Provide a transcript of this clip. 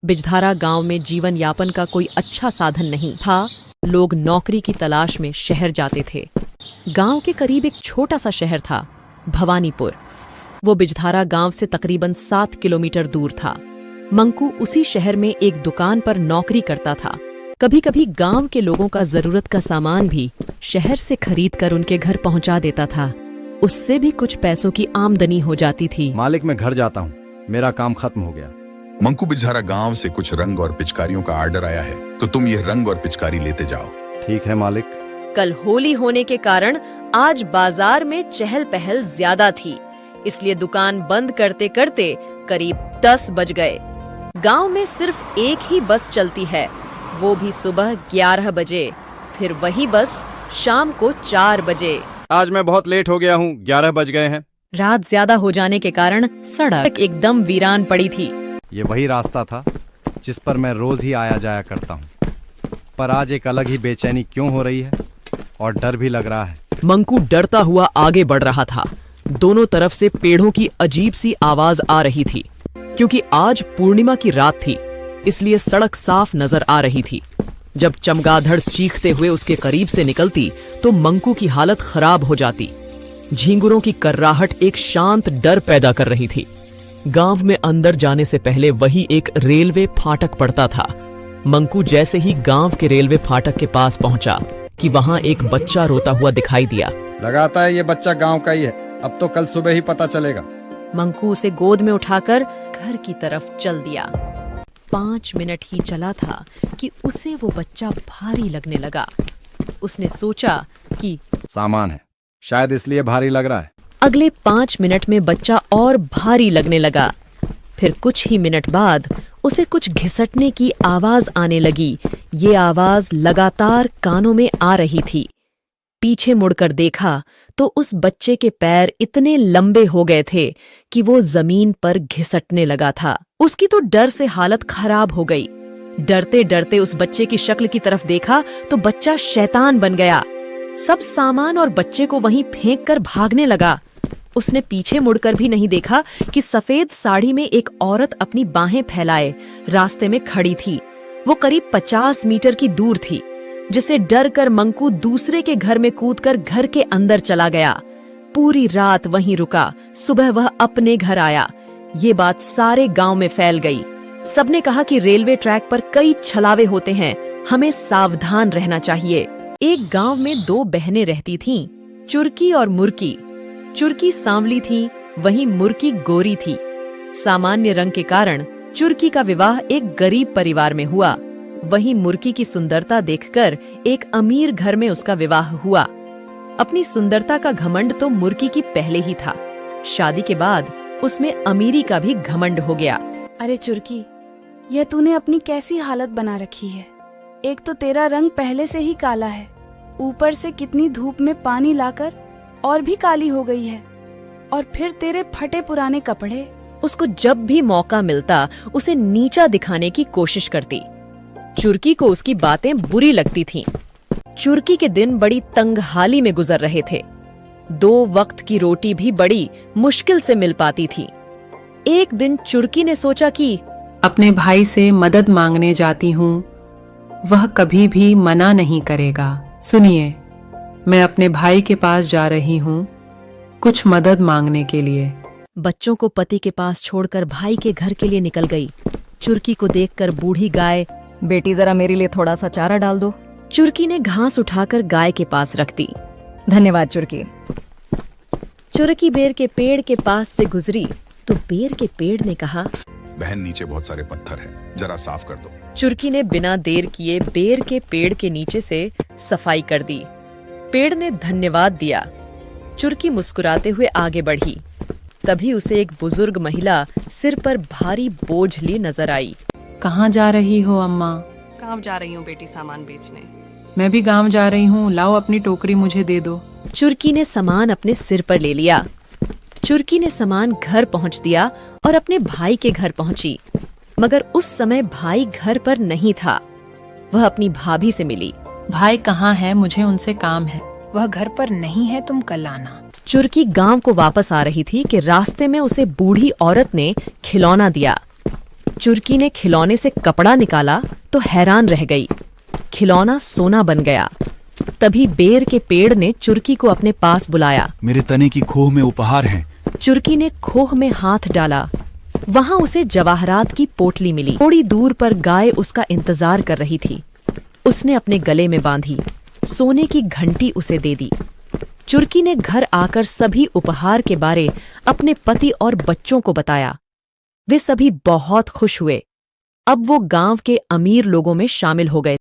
बिजधारा गांव में जीवन यापन का कोई अच्छा साधन नहीं था। लोग नौकरी की तलाश में शहर जाते थे। गांव के करीब एक छोटा सा शहर था, भवानीपुर। वो बिजधारा गांव से तकरीबन 7 किलोमीटर दूर था। मंकू उसी शहर में एक दुकान पर नौकरी करता था। कभी कभी गांव के लोगों का जरूरत का सामान भी शहर से खरीद कर उनके घर पहुंचा देता था। उससे भी कुछ पैसों की आमदनी हो जाती थी। मालिक, मैं घर जाता हूँ, मेरा काम खत्म हो गया। मंकू बिजधारा गांव से कुछ रंग और पिचकारियों का ऑर्डर आया है, तो तुम ये रंग और पिचकारी लेते जाओ। ठीक है मालिक। कल होली होने के कारण आज बाजार में चहल पहल ज्यादा थी, इसलिए दुकान बंद करते करते करीब 10 बज गए। गांव में सिर्फ एक ही बस चलती है, वो भी सुबह 11 बजे, फिर वही बस शाम को 4 बजे। आज मैं बहुत लेट हो गया हूँ, 11 बज गए हैं। रात ज्यादा हो जाने के कारण सड़क एकदम वीरान पड़ी थी। ये वही रास्ता था जिस पर मैं रोज ही आया जाया करता हूँ, पर आज एक अलग ही बेचैनी क्यों हो रही है और डर भी लग रहा है। मंकू डरता हुआ आगे बढ़ रहा था। दोनों तरफ से पेड़ों की अजीब सी आवाज आ रही थी। क्योंकि आज पूर्णिमा की रात थी, इसलिए सड़क साफ नजर आ रही थी। जब चमगादड़ चीखते हुए उसके करीब से निकलती तो मंकू की हालत खराब हो जाती। झींगुरों की कर्राहट एक शांत डर पैदा कर रही थी। गांव में अंदर जाने से पहले वही एक रेलवे फाटक पड़ता था। मंकू जैसे ही गांव के रेलवे फाटक के पास पहुंचा कि वहां एक बच्चा रोता हुआ दिखाई दिया। लगाता है ये बच्चा गांव का ही है, अब तो कल सुबह ही पता चलेगा। मंकू उसे गोद में उठाकर घर की तरफ चल दिया। 5 मिनट ही चला था कि उसे वो बच्चा भारी लगने लगा। उसने सोचा कि सामान है, शायद इसलिए भारी लग रहा है। अगले 5 मिनट में बच्चा और भारी लगने लगा। फिर कुछ ही मिनट बाद उसे कुछ घिसटने की आवाज आने लगी। ये आवाज लगातार कानों में आ रही थी। पीछे मुड़कर देखा तो उस बच्चे के पैर इतने लंबे हो गए थे कि वो जमीन पर घिसटने लगा था। उसकी तो डर से हालत खराब हो गई। डरते डरते उस बच्चे की शक्ल की तरफ देखा तो बच्चा शैतान बन गया। सब सामान और बच्चे को वहीं फेंक कर भागने लगा। उसने पीछे मुड़कर भी नहीं देखा कि सफेद साड़ी में एक औरत अपनी बाहें फैलाए रास्ते में खड़ी थी। वो करीब 50 मीटर की दूर थी, जिसे डर कर मंकू दूसरे के घर में कूदकर घर के अंदर चला गया। पूरी रात वहीं रुका। सुबह वह अपने घर आया। ये बात सारे गांव में फैल गई। सबने कहा कि रेलवे ट्रैक पर कई छलावे होते हैं, हमें सावधान रहना चाहिए। एक गांव में 2 बहनें रहती थीं, चुरकी और मुर्की। चुरकी सांवली थी, वहीं मुर्की गोरी थी। सामान्य रंग के कारण चुरकी का विवाह एक गरीब परिवार में हुआ, वहीं मुर्की की सुंदरता देखकर एक अमीर घर में उसका विवाह हुआ। अपनी सुंदरता का घमंड तो मुर्की की पहले ही था। शादी के बाद उसमें अमीरी का भी घमंड हो गया। अरे चुरकी, यह तूने अपनी कैसी हालत बना रखी है। एक तो तेरा रंग पहले से ही काला है, ऊपर से कितनी धूप में पानी लाकर और भी काली हो गई है, और फिर तेरे फटे पुराने कपड़े। उसको जब भी मौका मिलता उसे नीचा दिखाने की कोशिश करती। चुरकी को उसकी बातें बुरी लगती थीं। चुरकी के दिन बड़ी तंगहाली में गुजर रहे थे। 2 वक्त की रोटी भी बड़ी मुश्किल से मिल पाती थी। एक दिन चुरकी ने सोचा कि अपने भाई से मदद मांगने जाती हूँ, वह कभी भी मना नहीं करेगा। सुनिए, मैं अपने भाई के पास जा रही हूँ कुछ मदद मांगने के लिए। बच्चों को पति के पास छोड़कर भाई के घर के लिए निकल गई। चुरकी को देखकर बूढ़ी गाय, बेटी जरा मेरे लिए थोड़ा सा चारा डाल दो। चुरकी ने घास उठाकर गाय के पास रख दी। धन्यवाद चुरकी। चुरकी बेर के पेड़ के पास से गुजरी तो बेर के पेड़ ने कहा, बहन नीचे बहुत सारे पत्थर हैं, जरा साफ कर दो। चुरकी ने बिना देर किए बेर के पेड़ के नीचे से सफाई कर दी। पेड़ ने धन्यवाद दिया। चुरकी मुस्कुराते हुए आगे बढ़ी। तभी उसे एक बुजुर्ग महिला सिर पर भारी बोझ ली नजर आई। कहाँ जा रही हो अम्मा? गाँव जा रही हूँ बेटी, सामान बेचने। मैं भी गांव जा रही हूँ, लाओ अपनी टोकरी मुझे दे दो। चुरकी ने सामान अपने सिर पर ले लिया। चुरकी ने सामान घर पहुँच दिया और अपने भाई के घर पहुँची, मगर उस समय भाई घर पर नहीं था। वह अपनी भाभी से मिली। भाई कहाँ है? मुझे उनसे काम है। वह घर पर नहीं है, तुम कल आना। चुरकी गांव को वापस आ रही थी कि रास्ते में उसे बूढ़ी औरत ने खिलौना दिया। चुरकी ने खिलौने से कपड़ा निकाला तो हैरान रह गई। खिलौना सोना बन गया। तभी बेर के पेड़ ने चुरकी को अपने पास बुलाया। मेरे तने की खोह में उपहार हैं। चुरकी ने खोह में हाथ डाला। वहां उसे जवाहरात की पोटली मिली। थोड़ी दूर पर गाय उसका इंतजार कर रही थी। उसने अपने गले में बांधी। सोने की घंटी उसे दे दी। चुरकी ने घर आकर सभी उपहार के बारे अपने पति और बच्चों को बताया। वे सभी बहुत खुश हुए। अब वो गांव के अमीर लोगों में शामिल हो गए।